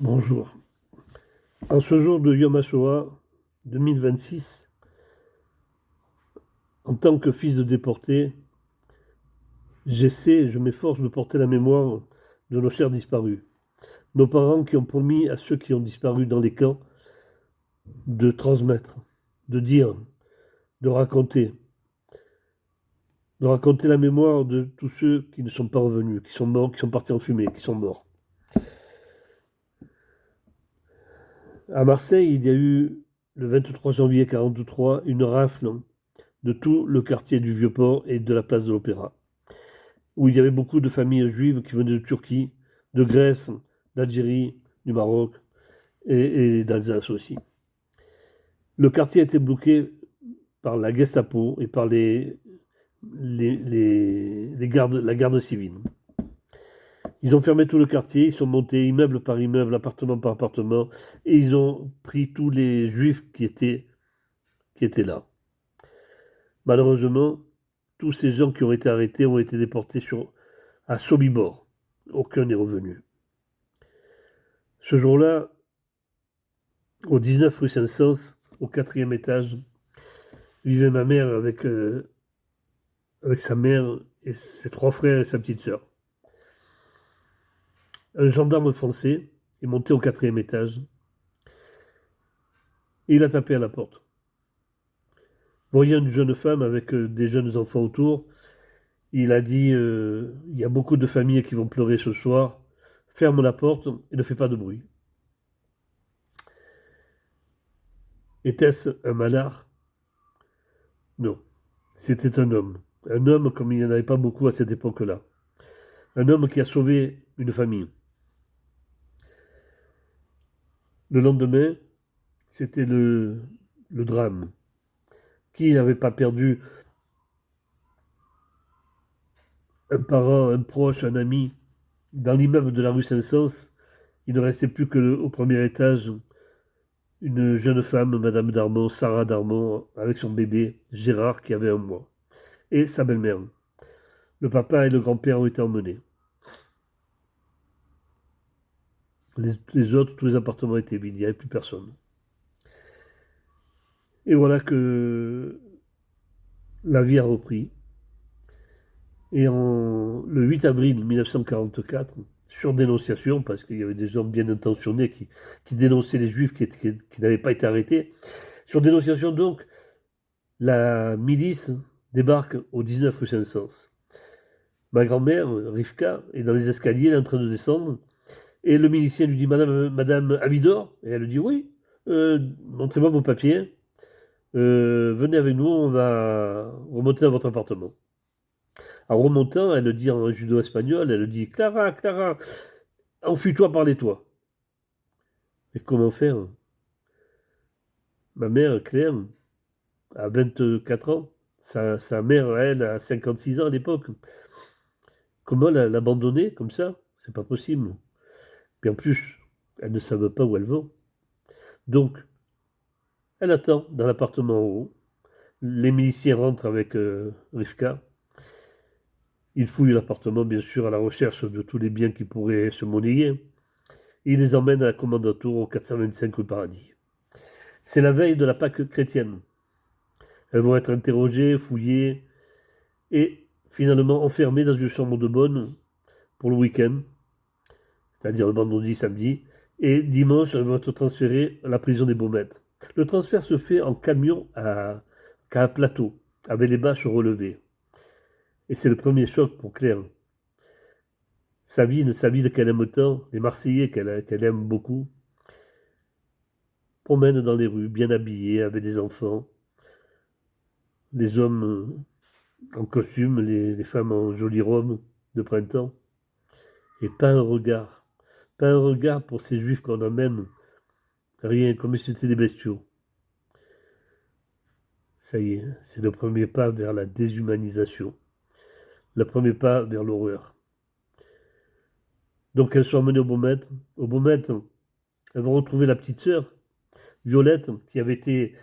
Bonjour. En ce jour de Yom HaShoah 2026, en tant que fils de déporté, je m'efforce de porter la mémoire de nos chers disparus. Nos parents qui ont promis à ceux qui ont disparu dans les camps de transmettre, de dire, de raconter, de raconter la mémoire de tous ceux qui ne sont pas revenus, qui sont morts, qui sont partis en fumée, qui sont morts. À Marseille, il y a eu le 23 janvier 1943 une rafle de tout le quartier du Vieux-Port et de la place de l'Opéra, où il y avait beaucoup de familles juives qui venaient de Turquie, de Grèce, d'Algérie, du Maroc et d'Alsace aussi. Le quartier a été bloqué par la Gestapo et par la garde civile. Ils ont fermé tout le quartier, ils sont montés immeuble par immeuble, appartement par appartement, et ils ont pris tous les juifs qui étaient là. Malheureusement, tous ces gens qui ont été arrêtés ont été déportés à Sobibor. Aucun n'est revenu. Ce jour-là, au 19 rue Saint-Saëns, au quatrième étage, vivait ma mère avec sa mère et ses trois frères et sa petite sœur. Un gendarme français est monté au quatrième étage et il a tapé à la porte. Voyant une jeune femme avec des jeunes enfants autour, il a dit il y a beaucoup de familles qui vont pleurer ce soir. Ferme la porte et ne fais pas de bruit. Était-ce un malard? Non. C'était un homme. Un homme comme il n'y en avait pas beaucoup à cette époque-là. Un homme qui a sauvé une famille. Le lendemain, c'était le drame. Qui n'avait pas perdu un parent, un proche, un ami? Dans l'immeuble de la rue Saint-Saëns, il ne restait plus au premier étage une jeune femme, Madame Darmon, Sarah Darmon, avec son bébé, Gérard, qui avait un mois, et sa belle-mère. Le papa et le grand-père ont été emmenés. Les autres, tous les appartements étaient vides, il n'y avait plus personne. Et voilà que la vie a repris. Et le 8 avril 1944, sur dénonciation, parce qu'il y avait des gens bien intentionnés qui dénonçaient les juifs qui n'avaient pas été arrêtés, sur dénonciation donc, la milice débarque au 19 rue Saint-Saëns. Ma grand-mère, Rivka, est dans les escaliers, elle est en train de descendre, et le milicien lui dit Madame Avidor, et elle dit oui, montrez-moi vos papiers, venez avec nous, on va remonter dans votre appartement. En remontant, elle le dit en judo-espagnol, elle le dit Clara, Clara, enfuis-toi, parlez-toi. Et comment faire? Ma mère, Claire, a 24 ans. Sa mère, elle, a 56 ans à l'époque. Comment l'abandonner comme ça? C'est pas possible. Puis en plus, elles ne savent pas où elles vont. Donc, elle attend dans l'appartement en haut. Les miliciens rentrent avec Rivka. Ils fouillent l'appartement, bien sûr, à la recherche de tous les biens qui pourraient se monnayer. Et ils les emmènent à la commandanture au 425 rue Paradis. C'est la veille de la Pâque chrétienne. Elles vont être interrogées, fouillées et finalement enfermées dans une chambre de bonne pour le week-end, c'est-à-dire le vendredi, samedi. Et dimanche, elles vont être transférées à la prison des Baumettes. Le transfert se fait en camion qu'à un plateau, avec les bâches relevées. Et c'est le premier choc pour Claire. Sa ville qu'elle aime tant, les Marseillais qu'elle aime beaucoup, promènent dans les rues, bien habillés, avec des enfants, les hommes en costume, les femmes en jolie robe de printemps, et pas un regard pour ces juifs qu'on emmène, rien, comme si c'était des bestiaux. Ça y est, c'est le premier pas vers la déshumanisation, le premier pas vers l'horreur. Donc elles sont emmenées au Baumette, elles vont retrouver la petite sœur, Violette, qui avait été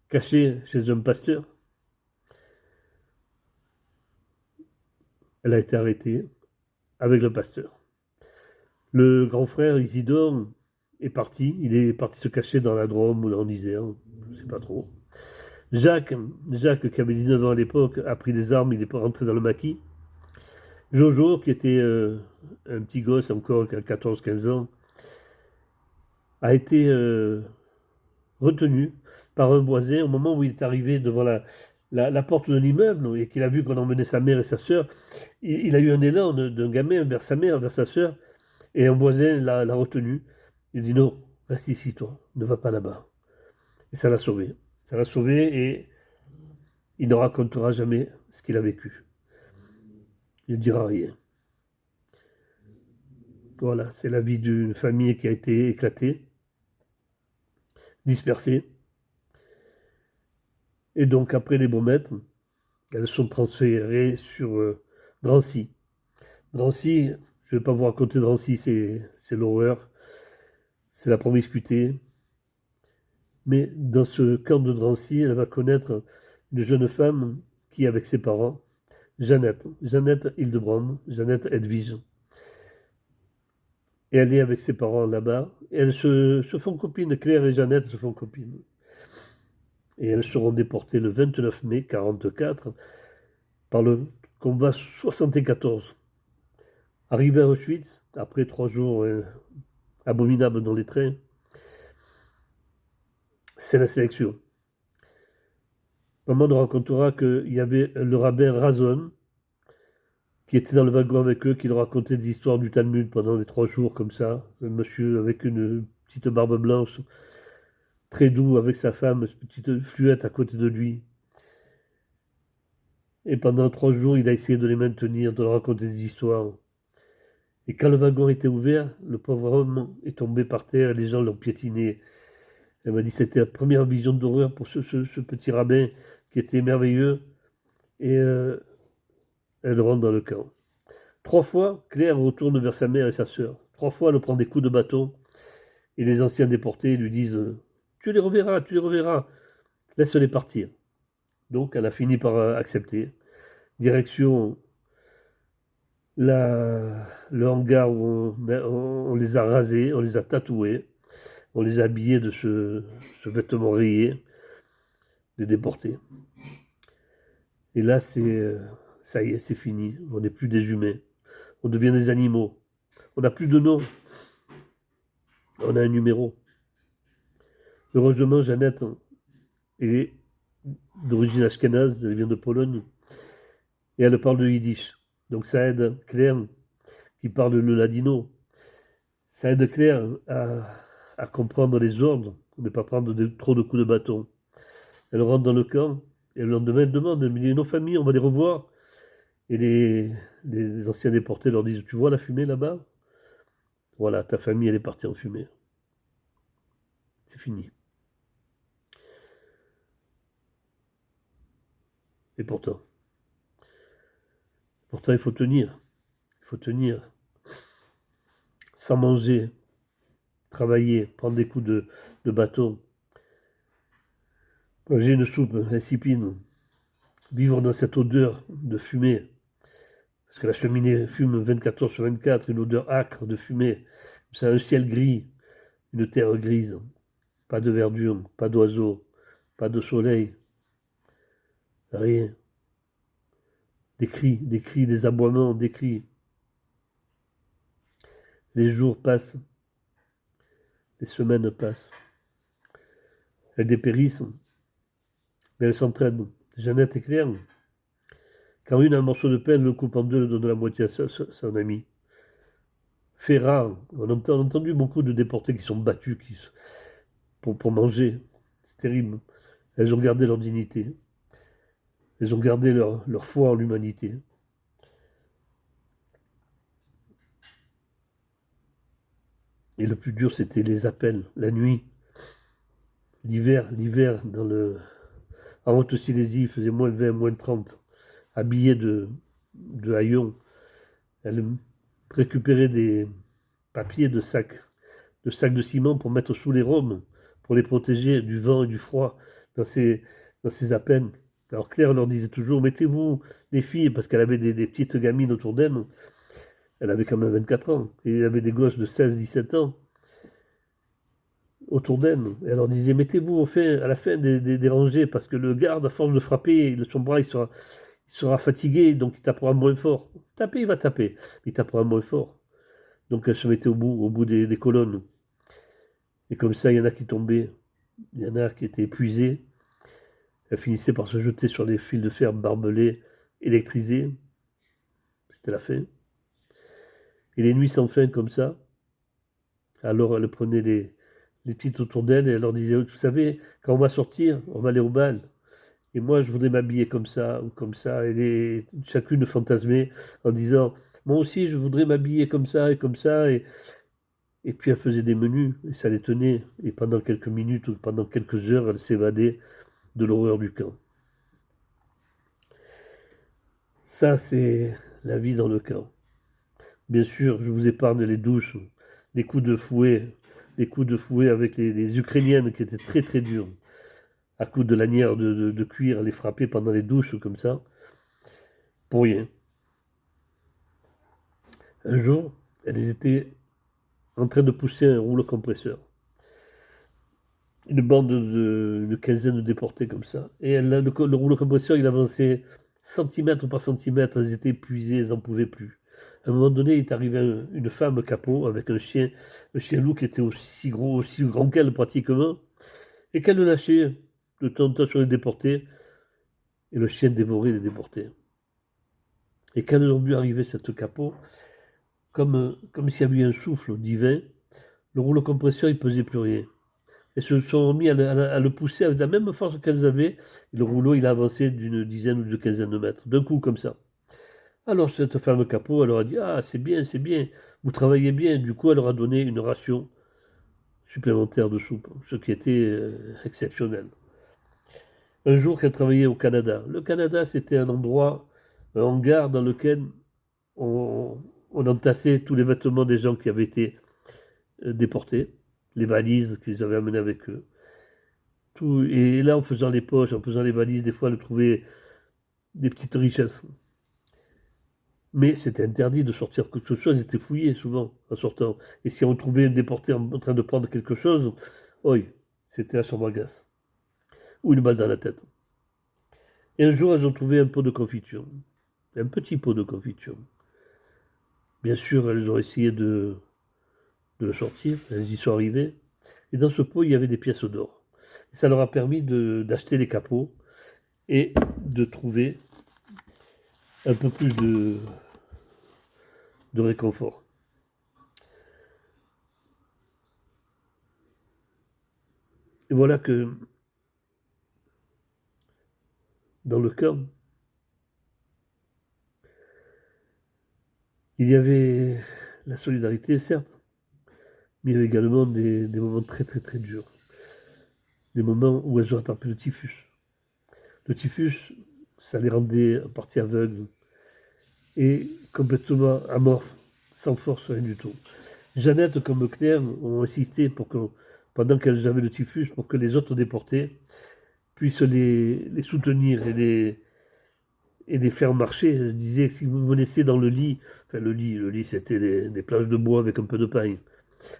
cachée chez un pasteur. Elle a été arrêtée avec le pasteur. Le grand frère, Isidore, est parti. Il est parti se cacher dans la Drôme ou en Isère, je ne sais pas trop. Jacques, Jacques, qui avait 19 ans à l'époque, a pris des armes, il est rentré dans le maquis. Jojo, qui était un petit gosse encore, qui a 14-15 ans, a été retenu par un voisin au moment où il est arrivé devant la porte de l'immeuble et qu'il a vu qu'on emmenait sa mère et sa sœur. Il a eu un élan d'un gamin vers sa mère, vers sa sœur, et un voisin l'a retenu. Il dit non, reste ici, toi, ne va pas là-bas. Et ça l'a sauvé. Ça l'a sauvé et il ne racontera jamais ce qu'il a vécu. Il ne dira rien. Voilà, c'est la vie d'une famille qui a été éclatée, dispersée. Et donc, après les Baumettes, elles sont transférées sur Drancy. Drancy, je ne vais pas vous raconter Drancy, c'est l'horreur, c'est la promiscuité. Mais dans ce camp de Drancy, elle va connaître une jeune femme qui, avec ses parents, Jeannette Hildebrand, Jeannette Edwige. Et elle est avec ses parents là-bas. Et elles se font copines, Claire et Jeannette se font copines. Et elles seront déportées le 29 mai 1944 par le combat 74. Arrivé à Auschwitz, après 3 jours abominables dans les trains, c'est la sélection. Maman nous racontera qu'il y avait le rabbin Razon qui était dans le wagon avec eux, qui leur racontait des histoires du Talmud pendant les 3 jours comme ça. Un monsieur avec une petite barbe blanche, très doux avec sa femme, une petite fluette à côté de lui. Et pendant 3 jours, il a essayé de les maintenir, de leur raconter des histoires. Et quand le wagon était ouvert, le pauvre homme est tombé par terre et les gens l'ont piétiné. Elle m'a dit que c'était la première vision d'horreur pour ce petit rabbin qui était merveilleux. Et elle rentre dans le camp. 3 fois, Claire retourne vers sa mère et sa sœur. 3 fois, elle prend des coups de bâton. Et les anciens déportés lui disent tu les reverras, tu les reverras. Laisse-les partir. Donc, elle a fini par accepter. Direction le hangar où on les a rasés, on les a tatoués, on les a habillés de ce vêtement rayé, des déportés. Et là, ça y est, c'est fini. On n'est plus des humains. On devient des animaux. On n'a plus de nom. On a un numéro. Heureusement, Jeannette est d'origine ashkénaze, elle vient de Pologne, et elle parle de yiddish. Donc ça aide Claire, qui parle le ladino, ça aide Claire à comprendre les ordres, ne pas prendre trop de coups de bâton. Elle rentre dans le camp, et le lendemain, elle demande, elle me dit, nos familles, on va les revoir. Et les anciens déportés leur disent, tu vois la fumée là-bas? Voilà, ta famille, elle est partie en fumée. C'est fini. Et pourtant, il faut tenir. Il faut tenir. Sans manger, travailler, prendre des coups de bâton, manger une soupe insipide, vivre dans cette odeur de fumée, parce que la cheminée fume 24 heures sur 24, une odeur âcre de fumée, c'est un ciel gris, une terre grise, pas de verdure, pas d'oiseaux, pas de soleil, rien. Des cris, des aboiements, des cris. Les jours passent, les semaines passent. Elles dépérissent, mais elles s'entraînent. Jeannette et Claire, quand une a un morceau de pain, elle le coupe en deux, le donne la moitié à son ami. Fait rare. On a entendu beaucoup de déportés qui sont battus pour manger. C'est terrible. Elles ont gardé leur dignité. Elles ont gardé leur foi en l'humanité. Et le plus dur, c'était les appels, la nuit. L'hiver, en Haute-Silésie, il faisait moins 20, moins 30. Habillés de haillons. Elles récupéraient des papiers de sacs de ciment pour mettre sous les rhums, pour les protéger du vent et du froid dans ces appels. Alors Claire leur disait toujours, mettez-vous les filles, parce qu'elle avait des petites gamines autour d'elle, Elle avait quand même 24 ans. Et il y avait des gosses de 16, 17 ans autour d'elle. Et elle leur disait, mettez-vous à la fin des rangées, parce que le garde, à force de frapper, son bras, il sera fatigué, donc il tapera moins fort. Taper, il va taper, mais il tapera moins fort. Donc elle se mettait au bout des colonnes. Et comme ça, il y en a qui tombaient, il y en a qui étaient épuisés. Elle finissait par se jeter sur des fils de fer barbelés, électrisés. C'était la fin. Et les nuits sans fin comme ça, alors elle prenait les petites autour d'elle et elle leur disait, vous savez, quand on va sortir, on va aller au bal. Et moi, je voudrais m'habiller comme ça ou comme ça. Et chacune fantasmait en disant, moi aussi, je voudrais m'habiller comme ça et comme ça. Et puis elle faisait des menus et ça les tenait. Et pendant quelques minutes ou pendant quelques heures, elle s'évadait de l'horreur du camp. Ça, c'est la vie dans le camp. Bien sûr, je vous épargne les douches, les coups de fouet, les coups de fouet avec les Ukrainiennes qui étaient très très dures. À coups de lanières de cuir, les frapper pendant les douches comme ça, pour rien. Un jour, elles étaient en train de pousser un rouleau compresseur. Une bande de quinzaine de déportés comme ça. Et le rouleau compresseur, il avançait centimètre par centimètre. Elles étaient épuisées, elles n'en pouvaient plus. À un moment donné, il est arrivé une femme capot avec un chien loup qui était aussi gros, aussi grand qu'elle pratiquement, et qu'elle le lâchait de temps en temps sur les déportés, et le chien dévorait les déportés. Et quand elles ont vu arriver cette capot, comme s'il y avait eu un souffle divin, le rouleau compresseur, il pesait plus rien. Elles se sont mis à le pousser avec la même force qu'elles avaient. Et le rouleau, il a avancé d'une dizaine ou de quinzaine de mètres, d'un coup comme ça. Alors cette femme capot, elle leur a dit, ah, c'est bien, vous travaillez bien. Du coup, elle leur a donné une ration supplémentaire de soupe, ce qui était exceptionnel. Un jour qu'elle travaillait au Canada. Le Canada, c'était un endroit, un hangar dans lequel on, on entassait tous les vêtements des gens qui avaient été déportés, les valises qu'ils avaient amenées avec eux. Tout, et là, en faisant les poches, en faisant les valises, des fois, elle trouvait des petites richesses. Mais c'était interdit de sortir que ce soit, ils étaient fouillés souvent en sortant. Et si on trouvait un déporté en train de prendre quelque chose, oi, c'était la chambre à gaz. Ou une balle dans la tête. Et un jour, elles ont trouvé un pot de confiture. Un petit pot de confiture. Bien sûr, elles ont essayé de le sortir. Elles y sont arrivées. Et dans ce pot, il y avait des pièces d'or. Et ça leur a permis d'acheter les capots et de trouver un peu plus de réconfort. Et voilà que dans le camp, il y avait la solidarité, certes, mais il y avait également des moments très très très durs. Des moments où elles ont attrapé le typhus. Le typhus, ça les rendait en partie aveugles et complètement amorphes, sans force, rien du tout. Jeannette comme Claire ont insisté pour que, pendant qu'elles avaient le typhus, pour que les autres déportés puissent les soutenir et les faire marcher. Elle disait que si vous me laissez dans le lit, enfin le lit c'était des planches de bois avec un peu de paille.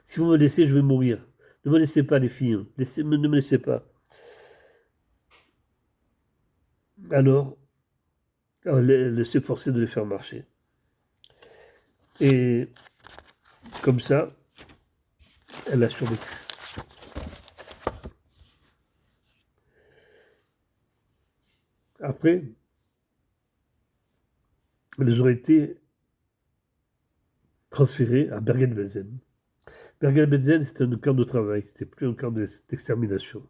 Si vous me laissez, je vais mourir. Ne me laissez pas les filles, ne me laissez pas. Alors, elle s'efforçait de les faire marcher. Et comme ça, elle a survécu. Après, elles auraient été transférées à Bergen-Belsen. Bergen-Belsen, c'était un camp de travail, c'était plus un camp d'extermination.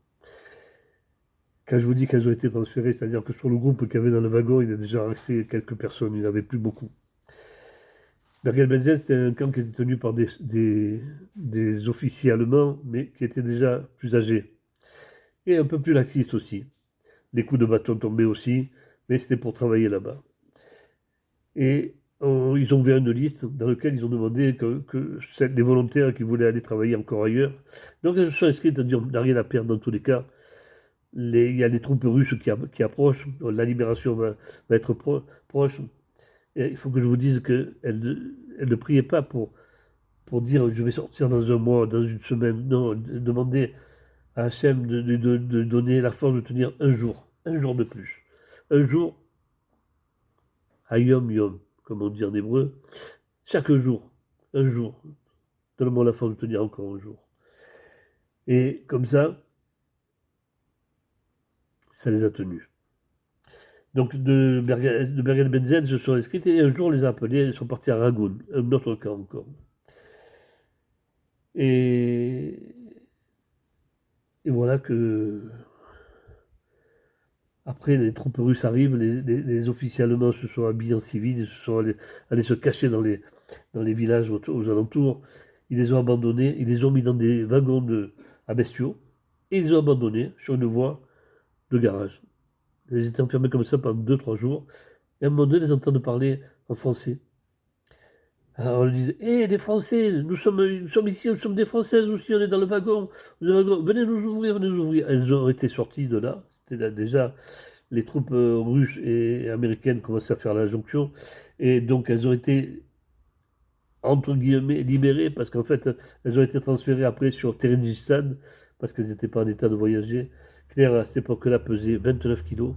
Quand je vous dis qu'elles ont été transférées, c'est-à-dire que sur le groupe qu'il y avait dans le wagon, il y a déjà resté quelques personnes, il n'y en avait plus beaucoup. Bergen-Belsen, c'était un camp qui était tenu par des officiers allemands, mais qui étaient déjà plus âgés. Et un peu plus laxistes aussi. Les coups de bâton tombaient aussi, mais c'était pour travailler là-bas. Et ils ont ouvert une liste dans laquelle ils ont demandé que les volontaires qui voulaient aller travailler encore ailleurs. Donc elles se sont inscrites, on n'a rien à perdre dans tous les cas. Il y a les troupes russes qui approchent, la libération va être proche. Et il faut que je vous dise qu'elles elle ne priait pas pour dire je vais sortir dans un mois, dans une semaine. Non, elle demandait à Hachem de donner la force de tenir un jour de plus. Un jour, Hayom Yom, comme on dit en hébreu, chaque jour, un jour. Donne-moi la force de tenir encore un jour. Et comme ça les a tenus. Donc de Bergen-Belsen se sont inscrites et un jour on les a appelés, ils sont partis à Ragoun, un autre camp encore. Et, et voilà que après les troupes russes arrivent, les officiers allemands se sont habillés en civil, ils se sont allés se cacher dans les villages aux alentours. Ils les ont abandonnés, ils les ont mis dans des wagons à bestiaux et ils les ont abandonnés sur une voie de garage. Ils étaient enfermés comme ça pendant 2, 3 jours. Et à un moment donné, ils entendent parler en français. Alors on leur disait, hé, les Français, nous sommes ici, nous sommes des Françaises aussi, on est dans le wagon. Venez nous ouvrir, venez nous ouvrir. Elles ont été sorties de là. C'était là déjà, les troupes russes et américaines commençaient à faire la jonction. Et donc elles ont été, entre guillemets, libérées parce qu'en fait, elles ont été transférées après sur Térénistan parce qu'elles n'étaient pas en état de voyager. Claire, à cette époque-là, pesait 29 kilos,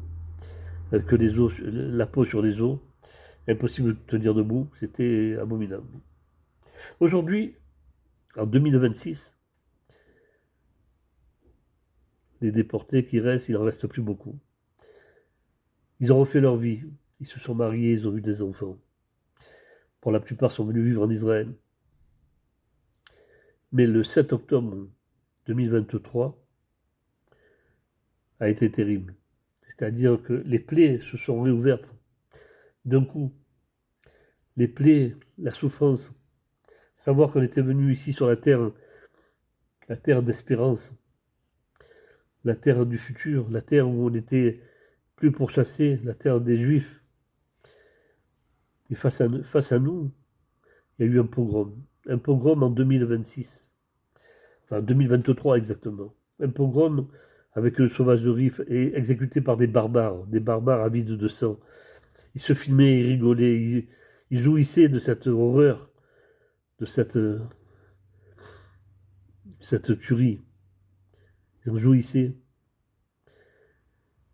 que les os, la peau sur les os. Impossible de tenir debout, c'était abominable. Aujourd'hui, en 2026, les déportés qui restent, il n'en reste plus beaucoup. Ils ont refait leur vie, ils se sont mariés, ils ont eu des enfants. Pour la plupart sont venus vivre en Israël. Mais le 7 octobre 2023 a été terrible. C'est-à-dire que les plaies se sont réouvertes d'un coup. Les plaies, la souffrance, savoir qu'on était venu ici sur la terre d'espérance, la terre du futur, la terre où on n'était plus pourchassé, la terre des Juifs. Et face à nous, il y a eu un pogrom en 2026, enfin 2023 exactement. Un pogrom avec une sauvagerie et exécuté par des barbares avides de sang. Ils se filmaient, ils rigolaient, ils jouissaient de cette horreur, de cette tuerie. Ils en jouissaient.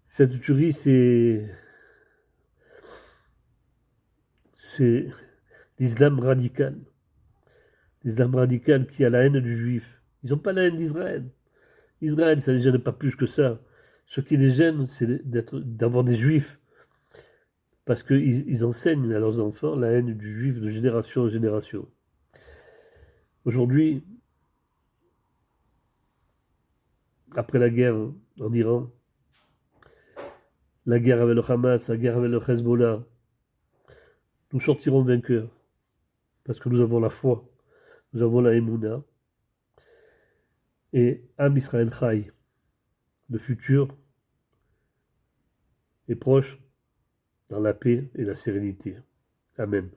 Cette tuerie, c'est l'islam radical. L'islam radical qui a la haine du juif. Ils n'ont pas la haine d'Israël. Israël, ça ne les gêne pas plus que ça. Ce qui les gêne, c'est d'avoir des juifs. Parce qu'ils enseignent à leurs enfants la haine du juif de génération en génération. Aujourd'hui, après la guerre en Iran, la guerre avec le Hamas, la guerre avec le Hezbollah, nous sortirons vainqueurs. Parce que nous avons la foi, nous avons la Emouna. Et Am Israël Chai, le futur est proche dans la paix et la sérénité. Amen.